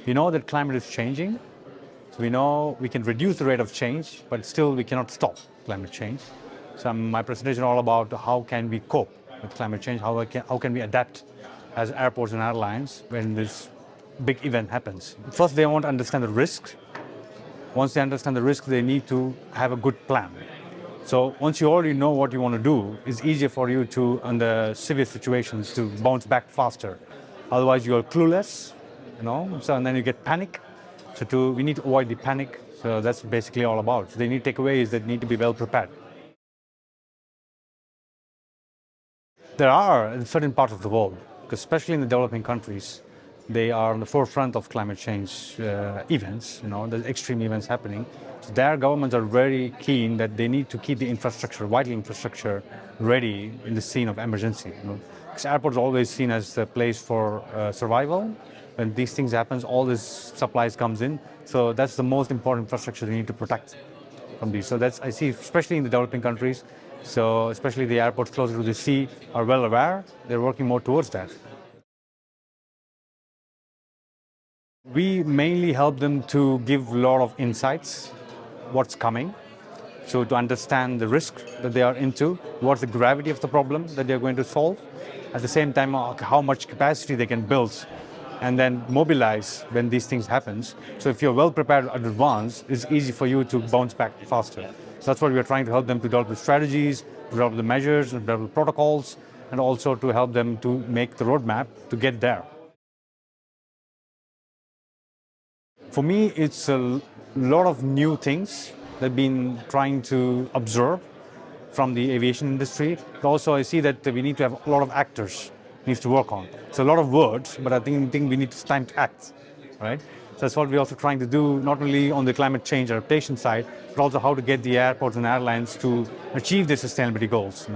We know that climate is changing, so we know we can reduce the rate of change, but still we cannot stop climate change. So my presentation is all about how can we cope with climate change, how can we adapt as airports and airlines when this big event happens. First, they want to understand the risks. Once they understand the risks, they need to have a good plan. So once you already know what you want to do, it's easier for you to, under severe situations, to bounce back faster. Otherwise, you're clueless, so and then you get panic. So we need to avoid the panic. So that's basically all about. So the need takeaways that need to be well prepared. There are in certain parts of the world, especially in the developing countries, they are on the forefront of climate change events, there's extreme events happening. So their governments are very keen that they need to keep the infrastructure, vital infrastructure, ready in the scene of emergency. Because airports are always seen as a place for survival. When these things happen, all this supplies comes in. So that's the most important infrastructure they need to protect from these. So I see, especially in the developing countries, so especially the airports closer to the sea are well aware. They're working more towards that. We mainly help them to give a lot of insights, what's coming, so to understand the risk that they are into, what's the gravity of the problem that they're going to solve, at the same time how much capacity they can build and then mobilize when these things happen. So if you're well prepared in advance, it's easy for you to bounce back faster. So that's what we're trying to help them to develop the strategies, develop the measures, develop the protocols, and also to help them to make the roadmap to get there. For me, it's a lot of new things that I've been trying to observe from the aviation industry. But also, I see that we need to have a lot of actors needs to work on. It's a lot of words, but I think we need time to act, right? So that's what we're also trying to do, not only on the climate change adaptation side, but also how to get the airports and airlines to achieve their sustainability goals.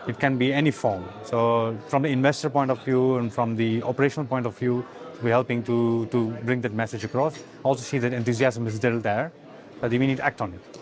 It can be any form. So from the investor point of view and from the operational point of view, we're helping to bring that message across. Also see that enthusiasm is still there, but we need to act on it.